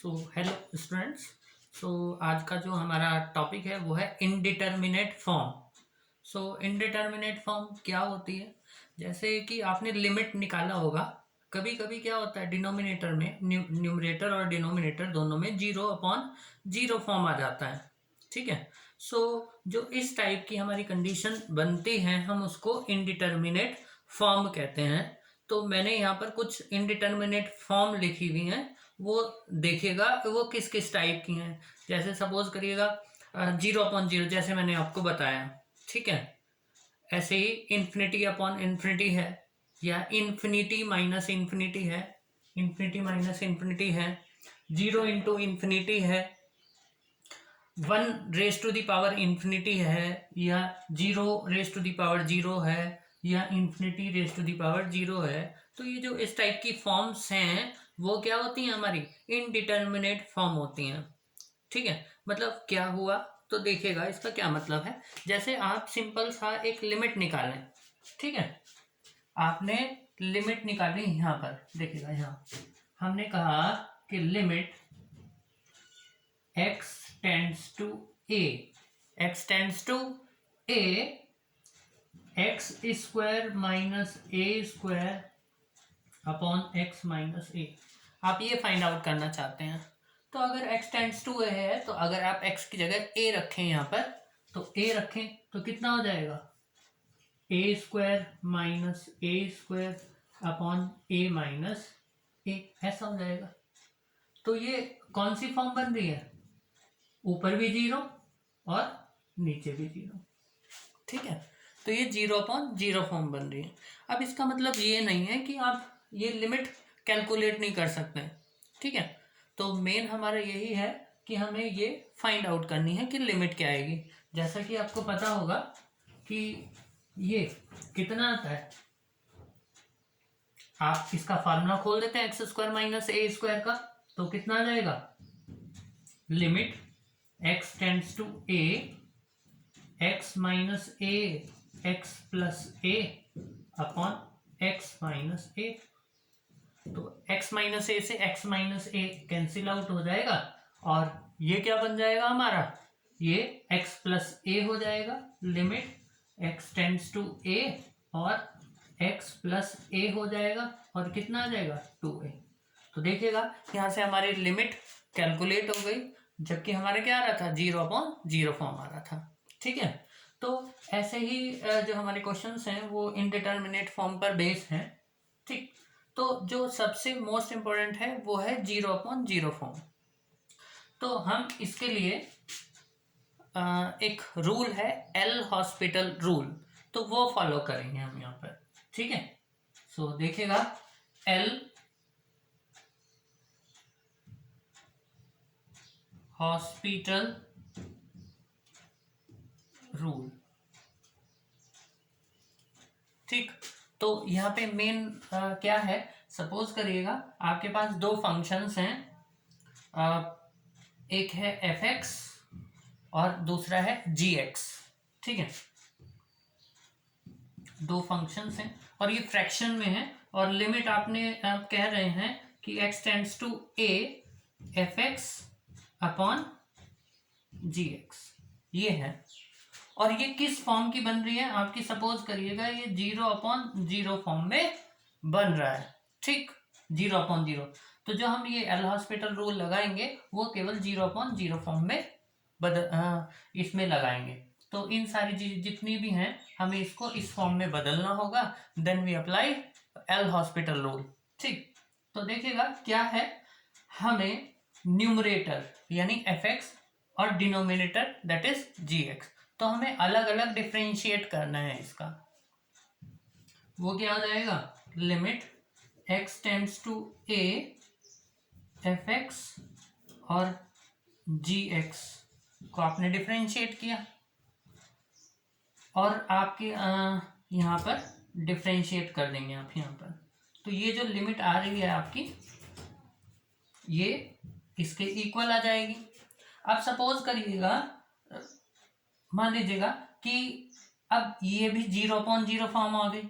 So hello students. आज का जो हमारा टॉपिक है वो है इनडिटर्मिनेट फॉर्म। इनडिटर्मिनेट फॉर्म क्या होती है? जैसे कि आपने लिमिट निकाला होगा। कभी कभी क्या होता है, डिनोमिनेटर में न्यूमरेटर और डिनोमिनेटर दोनों में 0/0 फॉर्म आ जाता है। ठीक है। जो इस टाइप की हमारी कंडीशन बनती है हम उसको इनडिटर्मिनेट फॉर्म कहते हैं। तो मैंने यहाँ पर कुछ इनडिटर्मिनेट फॉर्म लिखी हुई हैं, वो देखिएगा वो किस किस टाइप की हैं। जैसे सपोज करिएगा 0/0, जैसे मैंने आपको बताया। ठीक है। ऐसे ही इन्फिनिटी अपॉन इन्फिनिटी है, या इन्फिनिटी माइनस इन्फिनिटी है, इन्फिनिटी माइनस इन्फिनिटी है, 0 × इन्फिनिटी है, 1 raise to the power infinity है, या 0 रेज़ टू द पावर 0 है, या infinity raise to the power 0 है। तो ये जो इस टाइप की फॉर्म्स हैं वो क्या होती हैं, हमारी इनडिटर्मिनेट फॉर्म होती हैं। ठीक है। मतलब क्या हुआ, तो देखिएगा इसका क्या मतलब है। जैसे आप सिंपल सा एक लिमिट निकालें। ठीक है। आपने लिमिट निकाली, यहाँ पर देखिएगा, यहाँ हमने कहा कि limit x tends to a, x tends to a, x square minus a square upon x minus a। आप ये फाइंड आउट करना चाहते हैं। तो अगर x टेंड्स टू a है, तो अगर आप x की जगह a रखें यहाँ पर, तो a रखें तो कितना हो जाएगा, a square minus a square upon a minus a, ऐसा हो जाएगा। तो ये कौन सी फॉर्म बन रही है, ऊपर भी 0 और नीचे भी 0। ठीक है। तो ये 0/0 फॉर्म बन रही है। अब इसका मतलब ये नहीं है कि आप ये लिमिट कैलकुलेट नहीं कर सकते। ठीक है। तो मेन हमारा यही है कि हमें ये फाइंड आउट करनी है कि लिमिट क्या आएगी। जैसा कि आपको पता होगा कि ये कितना आता है, आप इसका फार्मूला खोल देते हैं x² माइनस a स्क्वायर का, तो कितना आ जाएगा, limit x tends to a, x minus a, x plus a upon x minus a। तो x माइनस a से x minus a cancel out हो जाएगा, और ये क्या बन जाएगा हमारा, ये x प्लस a हो जाएगा। Limit x tends to a और x प्लस a हो जाएगा, और कितना आ जाएगा, 2a। तो देखिएगा यहाँ से हमारी लिमिट कैलकुलेट हो गई, जबकि हमारे क्या आ रहा था, 0/0 फॉर्म आ रहा था। ठीक है। तो ऐसे ही जो हमारे क्वेश्चंस हैं वो इनडिटर्मिनेट फॉर्म पर बेस्ड हैं। ठीक। तो जो सबसे मोस्ट इम्पोर्टेंट है वो है 0/0 फॉर्म। तो हम इसके लिए एक रूल है, एल हॉस्पिटल रूल, तो वो फॉलो करेंगे हम यहाँ पर। ठीक है। देखिएगा एल हॉस्पिटल रूल। ठीक। तो यहाँ पे मेन क्या है, सपोज करिएगा आपके पास दो फंक्शंस हैं, एक है f(x) और दूसरा है g(x). ठीक है। दो फंक्शंस हैं और ये फ्रैक्शन में है, और लिमिट आप कह रहे हैं कि x tends to a f(x) upon g(x), ये है। और ये किस फॉर्म की बन रही है आपकी, सपोज करिएगा ये 0/0 फॉर्म में बन रहा है। ठीक। 0/0। तो जो हम ये एल हॉस्पिटल रूल लगाएंगे वो केवल 0/0 फॉर्म में इसमें लगाएंगे। तो इन सारी जितनी भी हैं हमें इसको इस फॉर्म में बदलना होगा, then we apply L hospital rule. ठीक। तो देखिएगा क्या है, हमें न्यूमरेटर यानी f(x) और डिनोमिनेटर दैट इज g(x), तो हमें अलग अलग डिफ्रेंशिएट करना है इसका। वो क्या हो जाएगा, limit x tends to a f(x) और g(x) को आपने डिफ्रेंशिएट किया, और आपके यहाँ पर डिफ्रेंशिएट कर देंगे आप यहाँ पर। तो ये जो लिमिट आ रही है आपकी, ये इसके इक्वल आ जाएगी। अब सपोज करिएगा, मान लीजिएगा कि अब ये भी 0/0 फॉर्म आ गई,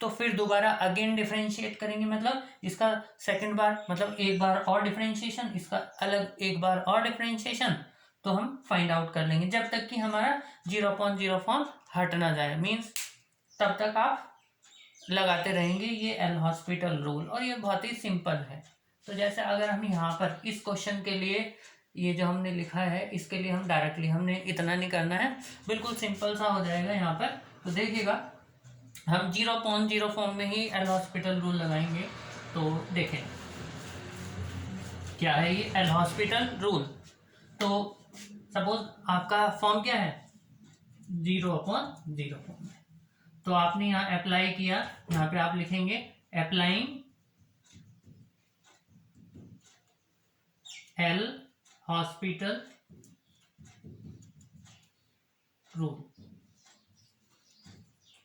तो फिर दोबारा अगेन डिफरेंशिएट करेंगे, मतलब इसका सेकंड बार, मतलब एक बार और डिफरेंशिएशन, इसका अलग एक बार और डिफरेंशिएशन, तो हम फाइंड आउट कर लेंगे जब तक कि हमारा 0.0 फॉर्म हट ना जाए, मीन्स तब तक आप लगाते रहेंगे ये एल हॉस्पिटल रूल। और ये बहुत ही सिंपल है। तो जैसे अगर हम यहाँ पर इस क्वेश्चन के लिए ये जो हमने लिखा है इसके लिए हम डायरेक्टली हमने इतना नहीं करना है, बिल्कुल सिंपल सा हो जाएगा यहाँ पर। तो देखिएगा हम 0.0 फॉर्म में ही एल हॉस्पिटल रूल लगाएंगे। तो देखें क्या है ये एल हॉस्पिटल रूल। तो सपोज आपका फॉर्म क्या है 0/0 फॉर्म है, तो आपने यहाँ अप्लाई किया, यहाँ पे आप लिखेंगे अप्लाइंग एल हॉस्पिटल रूल।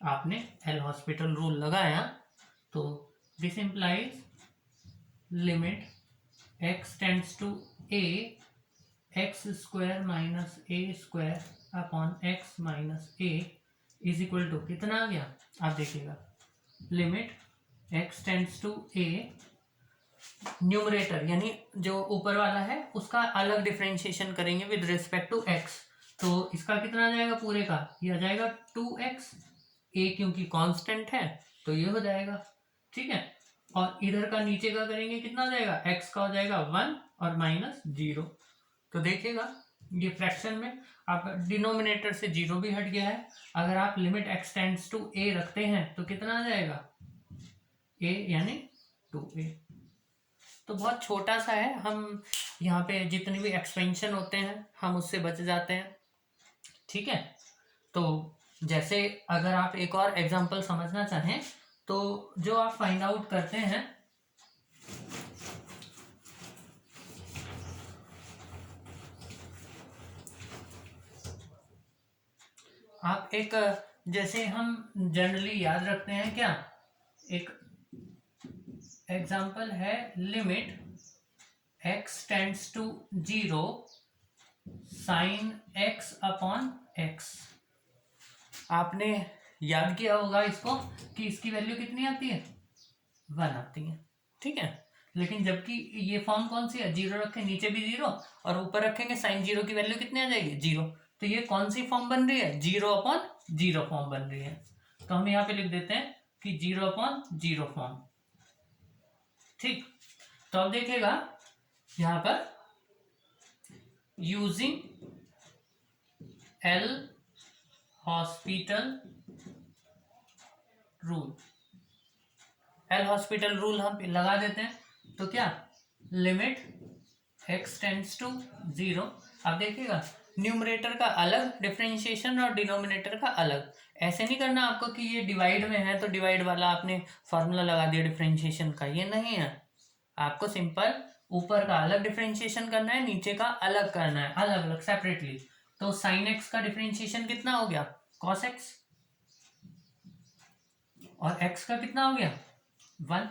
आपने एल हॉस्पिटल रूल लगाया तो this implies limit x tends to a x square minus a square upon x minus a is equal to कितना आ गया, आप देखिएगा limit x tends to a, numerator यानी जो ऊपर वाला है उसका अलग डिफरेंशिएशन करेंगे विद रिस्पेक्ट टू x। तो इसका कितना आ जाएगा पूरे का, ये आ जाएगा 2x, a क्योंकि कांस्टेंट है तो ये हो जाएगा, ठीक है। और इधर का नीचे का करेंगे कितना आ जाएगा, x का हो जाएगा 1 और माइनस 0। तो देखिएगा ये फ्रैक्शन में आप डिनोमिनेटर से 0 भी हट गया है। अगर आप limit x tends to a रखते हैं तो कितना आ जाएगा a यानी 2a। तो बहुत छोटा सा है, हम यहाँ पे जितनी भी एक्सपेंशन होते हैं हम उससे बच जाते हैं, ठीक है। तो जैसे अगर आप एक और एग्जांपल समझना चाहें तो जो आप फाइंड आउट करते हैं आप एक, जैसे हम जनरली याद रखते हैं क्या, एक एग्जांपल है limit x tends to 0 sine x upon x। आपने याद किया होगा इसको कि इसकी वैल्यू कितनी आती है 1 आती है, ठीक है। लेकिन जबकि ये फॉर्म कौन सी है, 0 रखें नीचे भी 0 और ऊपर रखेंगे साइन 0 की वैल्यू कितनी आ जाएगी 0। तो ये कौन सी फॉर्म बन रही है 0/0 फॉर्म बन रही है। तो हम यहाँ पे लिख देते हैं कि 0/0 फॉर्म, ठीक। तो अब देखिएगा यहाँ पर using L hospital rule, L hospital rule हम लगा देते हैं। तो क्या लिमिट x टेंड्स टू 0, अब देखिएगा न्यूमरेटर का अलग डिफरेंशिएशन और डिनोमिनेटर का अलग। ऐसे नहीं करना आपको कि ये डिवाइड में है तो डिवाइड वाला आपने फॉर्मूला लगा दिया डिफरेंशिएशन का, ये नहीं है। आपको सिंपल ऊपर का अलग डिफरेंशिएशन करना है, नीचे का अलग करना है, अलग अलग सेपरेटली। तो साइन x का डिफरेंशिएशन कितना हो गया cos x, और x का कितना हो गया 1,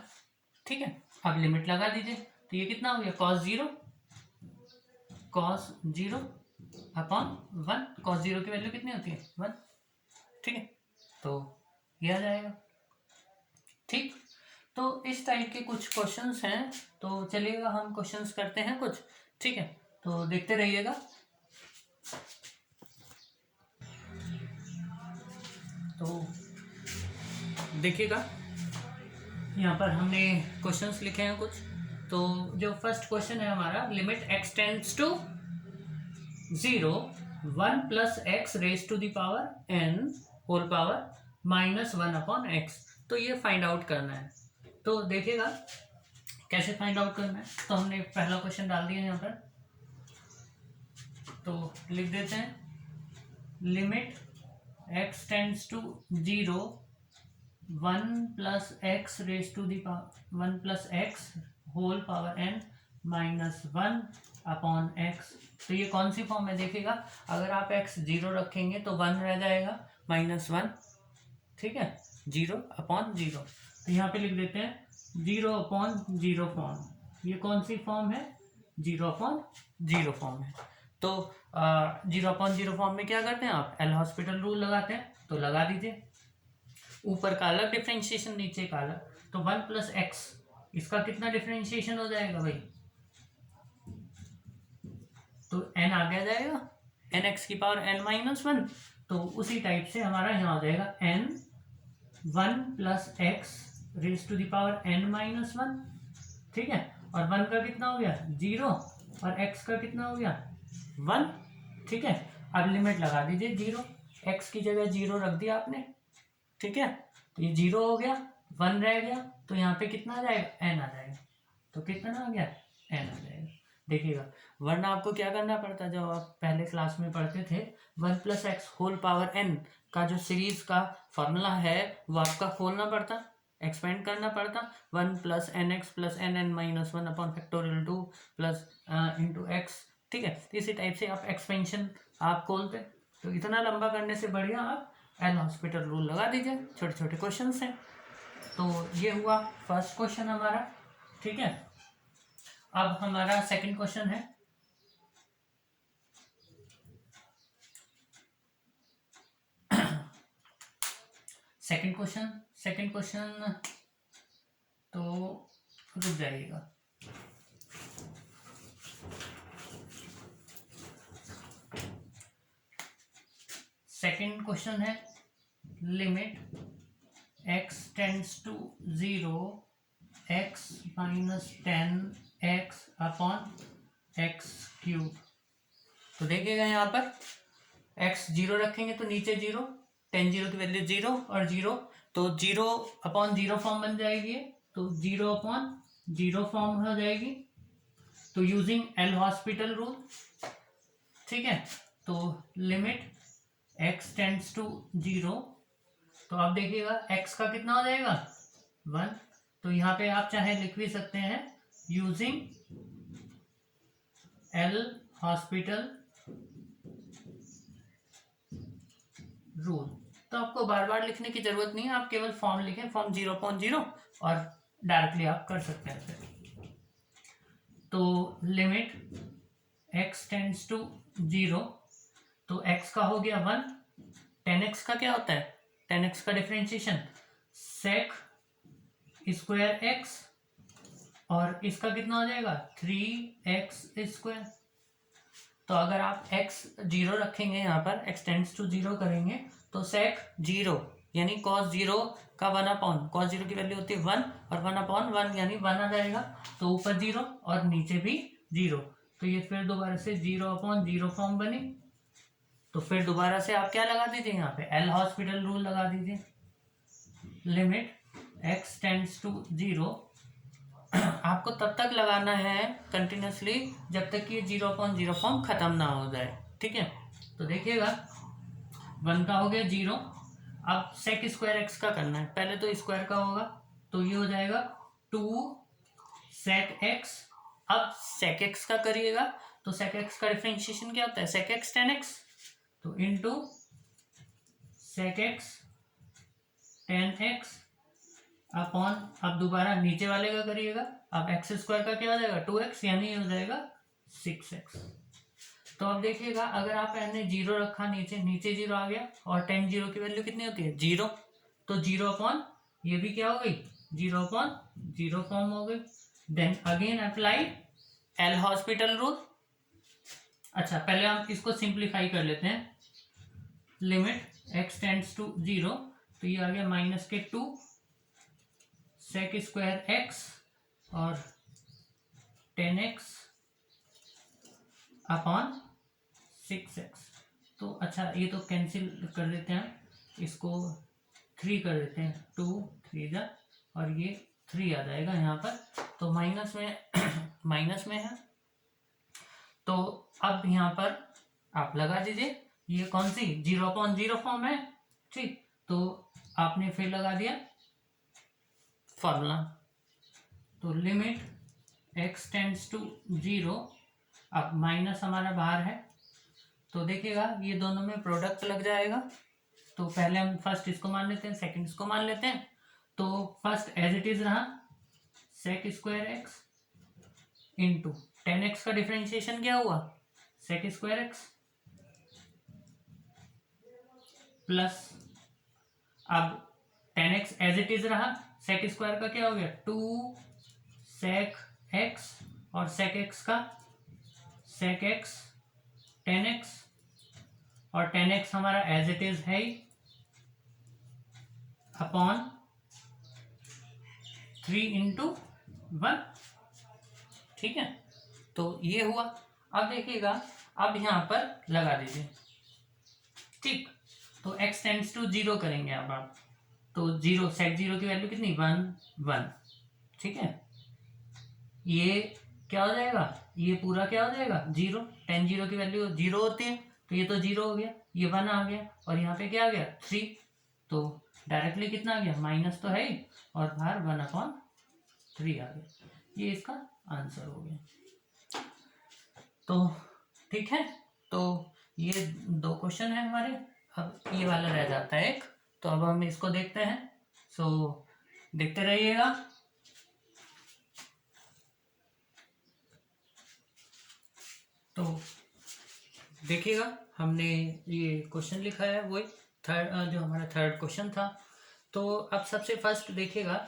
ठीक है। अब लिमिट लगा दीजिए तो ये कितना हो गया cos 0 अपॉन 1, cos 0 की वैल्यू कितनी होती है 1, ठीक है। तो ये आ जाएगा, ठीक। तो इस टाइप के कुछ क्वेश्चंस हैं, तो चलिएगा हम क्वेश्चंस करते हैं कुछ, ठीक है। तो देखते रहिएगा। तो देखिएगा यहाँ पर हमने क्वेश्चंस लिखे हैं कुछ। तो जो फर्स्ट क्वेश्चन है हमारा limit x tends to 0 1 plus x raise to the power n whole power minus 1 upon x। तो ये फाइंड आउट करना है। तो देखिएगा कैसे फाइंड आउट करना है। तो हमने पहला क्वेश्चन डाल दिया यहाँ पर, तो लिख देते हैं limit x tends to 0 1 plus x raise to the power 1 plus x whole power n minus 1 upon x। तो ये कौन सी फॉर्म है देखिएगा, अगर आप x 0 रखेंगे तो 1 रह जाएगा माइनस 1, ठीक है, 0/0। तो यहाँ पे लिख देते हैं 0/0 फॉर्म। ये कौन सी फॉर्म है 0/0 फॉर्म है। तो 0/0 फॉर्म में क्या करते हैं आप एल हॉस्पिटल रूल लगाते हैं, तो लगा दीजिए। ऊपर का अलग डिफ्रेंशिएशन, नीचे का अलग। तो 1 प्लस एक्स, इसका कितना डिफ्रेंशिएशन हो जाएगा भाई? तो n आगे आ जाएगा, एन एक्स की पावर n माइनस वन। तो उसी टाइप से हमारा यहाँ हो जाएगा n 1 plus x raise to the power n minus one. ठीक है, और 1 का कितना हो गया 0, और x का कितना हो गया 1। ठीक है, अब लिमिट लगा दीजिए 0, x की जगह 0 रख दिया आपने। ठीक है, तो ये 0 हो गया, 1 रह गया, तो यहाँ पे कितना आ जाएगा n आ जाएगा। तो कितना आ गया n आ जाएगा। देखिएगा, वरना आपको क्या करना पड़ता, जब आप पहले क्लास में पढ़ते थे 1 plus x whole power n का जो सीरीज का फॉर्मूला है वो आपका खोलना पड़ता, एक्सपेंड करना पड़ता। 1 plus n x plus n n minus one upon factorial 2 plus into x. ठीक है, इसी टाइप से आप एक्सपेंशन आप खोलते। तो इतना लंबा करने से बढ़िया आप एल हॉस्पिटल रूल लगा दीजिए, छोटे छोटे क्वेश्चन हैं। तो ये हुआ फर्स्ट क्वेश्चन हमारा। ठीक है, अब हमारा सेकंड क्वेश्चन है। सेकंड क्वेश्चन तो रुक जाइएगा। सेकंड क्वेश्चन है limit x tends to 0 x minus 10x upon x cube. तो देखिएगा यहाँ पर x 0 रखेंगे तो नीचे 0, 10 0 की वैल्यू 0 और 0, तो 0 अपॉन 0 फॉर्म बन जाएगी, तो 0 अपॉन 0 फॉर्म हो जाएगी। तो यूजिंग एल हॉस्पिटल रूल। ठीक है, तो लिमिट x टेंड्स टू 0, तो आप देखिएगा x का कितना हो जाएगा 1। तो यहाँ पे आप चाहे लिख भी सकते हैं यूजिंग एल हॉस्पिटल रूल। तो आपको बार बार लिखने की जरूरत नहीं है, आप केवल फॉर्म लिखें, फॉर्म 0.0 और डायरेक्टली आप कर सकते हैं फिर। तो लिमिट x टेंड्स टू 0, तो x का हो गया 1, 10x का क्या होता है 10x का डिफरेंशिएशन sec स्क्वायर x, और इसका कितना हो जाएगा 3x स्क्वायर। तो अगर आप x 0 रखेंगे यहाँ पर x टेंड्स टू 0 करेंगे तो sec 0 यानी cos 0 का 1 अपॉन cos 0 की वैल्यू होती है 1 और 1 अपॉन 1 यानी 1 आ जाएगा। तो ऊपर 0 और नीचे भी 0, तो ये फिर दोबारा से 0 अपॉन 0 फॉर्म बनी। तो फिर दोबारा से आप क्या लगा दीजिए यहाँ पे एल हॉस्पिटल रूल लगा दीजिए। लिमिट x टेंड्स टू 0, आपको तब तक लगाना है कंटिन्यूसली जब तक कि ये 0.0 फॉर्म खत्म ना हो जाए। ठीक है, तो देखिएगा 1 का हो गया 0, अब सेक स्क्वायर एक्स का करना है, पहले तो स्क्वायर का होगा, तो ये हो जाएगा 2 सेक एक्स। अब सेक एक्स का करिएगा तो सेक एक्स का डिफरेंशिएशन क्या होता है सेक एक्स 10x, तो इनटू सेक एक्स 10x अपॉन, अब दोबारा नीचे वाले का करिएगा, अब एक्स स्क्वायर का क्या हो जाएगा 2x यानी हो जाएगा 6x। तो अब देखिएगा अगर आप ने 0 रखा नीचे, नीचे 0 आ गया, और 10 0 की वैल्यू कितनी होती है 0, तो 0 अपॉन ये भी क्या हो गई 0 अपॉन 0 फॉर्म हो गई। Then again apply L hospital rule. अच्छा, पहले हम इसको सिंप्लीफाई कर लेते हैं। लिमिट x टेंड्स टू 0, तो ये आ गया माइनस के 2 सेक स्क्वायर एक्स और 10x अपॉन 6x। तो अच्छा, ये तो कैंसिल कर देते हैं, इसको 3 कर देते हैं, 2 3 जा, और ये 3 आ जाएगा यहाँ पर, तो माइनस में माइनस में है। तो अब यहाँ पर आप लगा दीजिए, ये कौन सी 0.0 फॉर्म है। ठीक, तो आपने फिर लगा दिया फॉर्मूला। तो लिमिट x टेंड्स टू 0, अब माइनस हमारा बाहर है, तो देखिएगा ये दोनों में प्रोडक्ट लग जाएगा। तो पहले हम फर्स्ट इसको मान लेते हैं, सेकंड इसको मान लेते हैं। तो फर्स्ट एज इट इज रहा sec square x into 10x का डिफरेंशिएशन क्या हुआ सेक स्क्वायर एक्स प्लस, अब 10x एज इट इज रहा, सेक स्क्वायर का क्या हो गया 2 सेक x, और सेक x का सेक x 10x, और 10x हमारा एज इट इज है अपॉन 3/1। ठीक है, तो ये हुआ। अब देखिएगा, अब यहां पर लगा दीजिए। ठीक, तो x टेंड्स टू 0 करेंगे अब आप, तो 0 सेक 0 की वैल्यू कितनी 1 1। ठीक है, ये क्या हो जाएगा, ये पूरा क्या हो जाएगा 0, टेन 0 की वैल्यू 0 होती है, तो ये तो 0 हो गया, ये 1 आ गया, और यहाँ पे क्या आ गया 3, तो डायरेक्टली कितना आ गया माइनस तो है ही, और बाहर 1/3 आ गया। ये इसका आंसर हो गया। तो ठीक है, तो ये 2 क्वेश्चन है हमारे। अब ये वाला रह जाता है एक, तो अब हम इसको देखते हैं। सो देखते रहिएगा। तो देखिएगा, हमने ये क्वेश्चन लिखा है, वो थर्ड जो हमारा थर्ड क्वेश्चन था। तो अब सबसे फर्स्ट देखिएगा,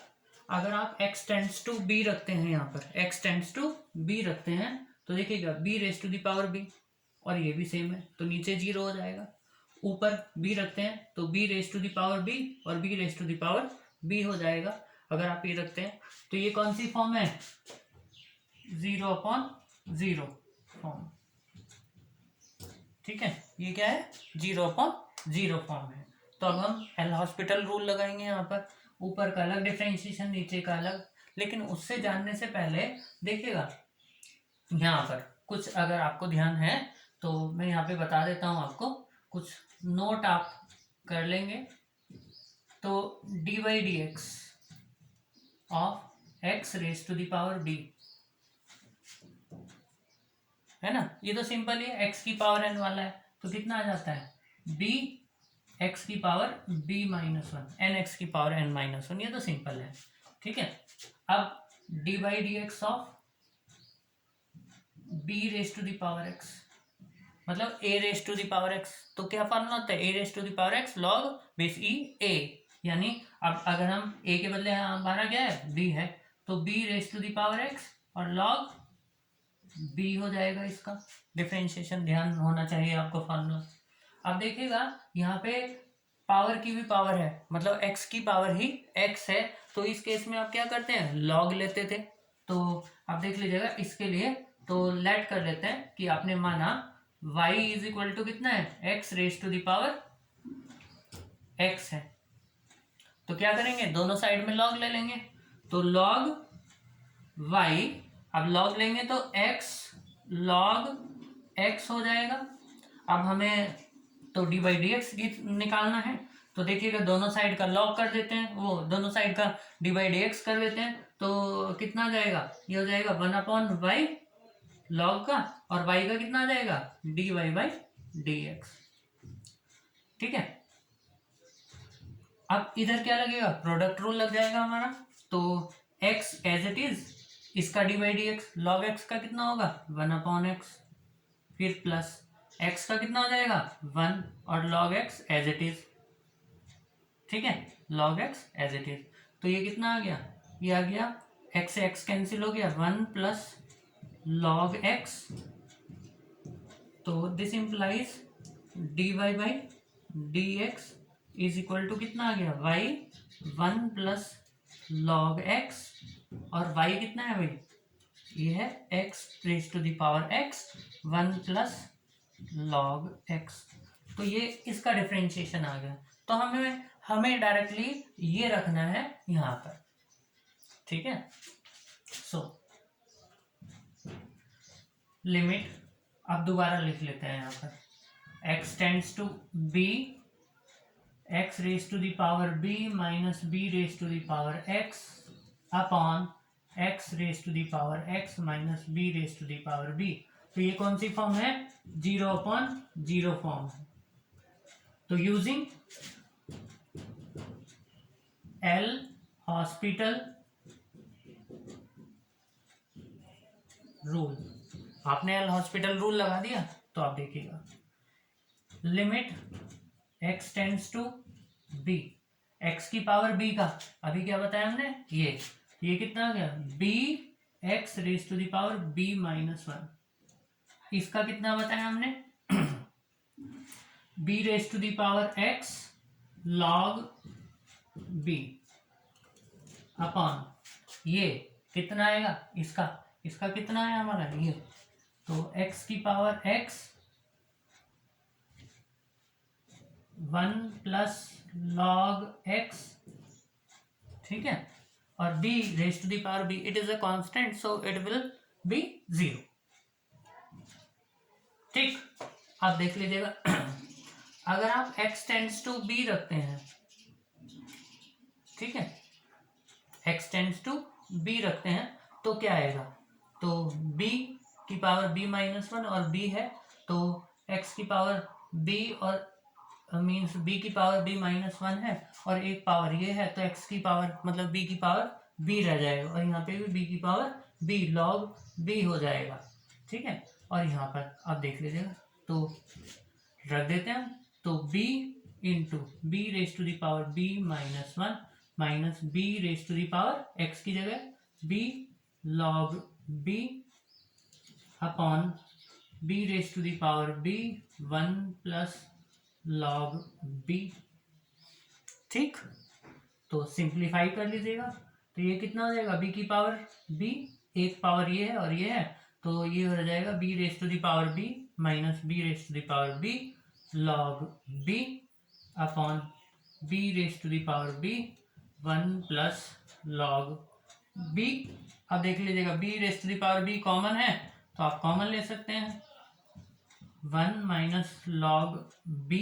अगर आप x टेंड्स टू b रखते हैं, यहाँ पर x टेंड्स टू b रखते हैं, तो देखिएगा b⁻⁴, और ये भी सेम है, तो नीचे 0 हो जाएगा। ऊपर b रखते हैं तो b⁻⁴ और b⁻b हो जाएगा। अगर आप ये रखते हैं तो ये कौन सी फॉर्म है 0/0 फॉर्म। ठीक है, ये क्या है 0/0 फॉर्म है। तो अब हम एल हॉस्पिटल रूल लगाएंगे यहाँ पर, ऊपर का अलग डिफरेंशिएशन, नीचे का अलग। लेकिन उससे जानने से पहले देखिएगा, यहाँ पर कुछ अगर आपको ध्यान है तो मैं यहाँ पे बता देता हूँ आपको, कुछ नोट आप कर लेंगे। तो dy/dx ऑफ x⁻⁵ है ना, ये तो सिंपल ही है, x की पावर n वाला है, तो कितना आ जाता है b x की पावर b-1 n x की पावर n-1, ये तो सिंपल है। ठीक है, अब dy/dx ऑफ b⁻x मतलब a⁻x, तो क्या फॉर्मूला होता है a⁻x log base E a, यानी अब अगर हम a के बदले हमारा क्या है b है, तो b⁻x और log b हो जाएगा। इसका डिफरेंशिएशन ध्यान होना चाहिए आपको फॉर्मूला। अब देखिएगा, यहाँ पे पावर की भी पावर है, मतलब x की पावर ही x है, तो इस केस में आप क्या करते हैं log लेते थे। तो आप देख लीजिएगा इसके लिए, तो लेट कर लेते हैं कि आपने माना y इज इक्वल टू कितना है x⁻⁴ x है, तो क्या करेंगे दोनों साइड में log ले लेंगे, तो log y, अब log लेंगे तो x log x हो जाएगा। अब हमें तो dy/dx निकालना है, तो देखिएगा दोनों साइड का log कर देते हैं, वो दोनों साइड का dy/dx कर देते हैं, तो कितना आ जाएगा, ये हो जाएगा 1/y log का, और y का कितना आ जाएगा dy/dx। ठीक है, अब इधर क्या लगेगा प्रोडक्ट रूल लग जाएगा हमारा, तो x एज इट इज, इसका dy/dx log x का कितना होगा 1/x, फिर प्लस x का कितना हो जाएगा 1, और log x as it is. ठीक है, log x as it is, तो ये कितना आ गया, ये आ गया x से x कैंसिल हो गया 1 प्लस log x, तो this implies dy/dx is equal to कितना आ गया y 1 प्लस log x, और y कितना है भाई, ये है x⁻x 1 प्लस log x, तो ये इसका डिफरेंशिएशन आ गया। तो हमें डायरेक्टली ये रखना है यहाँ पर। ठीक है, सो लिमिट अब दोबारा लिख लेते हैं यहाँ पर, x tends to b x⁻b minus b⁻x upon x⁻x minus b⁻b। तो ये कौन सी फॉर्म है 0/0 फॉर्म है। तो यूजिंग एल हॉस्पिटल रूल, आपने एल हॉस्पिटल रूल लगा दिया, तो आप देखिएगा limit x tends to b, x की पावर बी का, अभी क्या बताया हमने, ये कितना आ गया, b x raise to the power b minus one. इसका कितना बताया हमने, b raise to the power x log b upon ये कितना आएगा, इसका कितना है हमारा ये, तो x की power x 1 plus log x, ठीक है, और b raise to the power b, it is a constant so it will be 0। ठीक, आप देख लीजिएगा अगर आप x टेंड्स टू b रखते हैं, ठीक है, x टेंड्स टू b रखते हैं तो क्या आएगा, तो b की पावर b माइनस वन और b है तो x की पावर b और मीन्स b की पावर b माइनस वन है और एक पावर ये है तो x की पावर मतलब b की पावर b रह जाएगा और यहाँ पे भी b की पावर b लॉग b हो जाएगा, ठीक है। और यहाँ पर आप देख लीजिएगा तो रख देते हैं, तो b into b raise to the power b minus one minus b raise to the power x की जगह b log b upon b raise to the power b 1 plus log b। ठीक, तो सिंप्लीफाई कर लीजिएगा तो ये कितना हो जाएगा, b की पावर b, एक पावर ये है और ये है तो ये हो जाएगा b raise to the power b minus b raise to the power b log b upon b raise to the power b 1 plus log b। अब देख लीजिएगा b raise to the power b common है तो आप common ले सकते हैं, 1 minus log b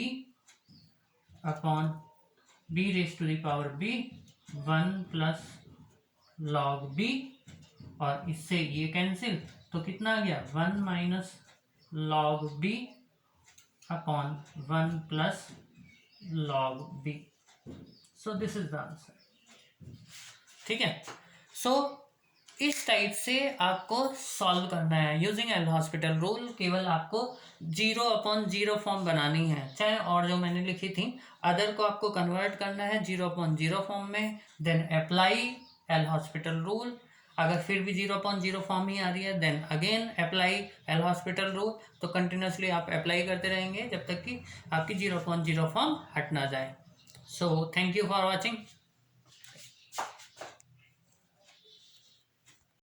upon b raise to the power b 1 plus log b और इससे ये कैंसिल तो कितना आ गया, 1 minus log b upon 1 plus log b। So this is the answer, ठीक है। सो इस टाइप से आपको सॉल्व करना है यूजिंग एल हॉस्पिटल रूल। केवल आपको 0/0 फॉर्म बनानी है, चाहे और जो मैंने लिखी थी अदर को आपको कन्वर्ट करना है 0/0 फॉर्म में, then apply L hospital rule. अगर फिर भी 0/0 फॉर्म ही आ रही है then again apply L hospital rule. तो कंटिन्यूसली आप अप्लाई करते रहेंगे जब तक कि आपकी 0/0 फॉर्म हट ना जाए। So thank you for watching.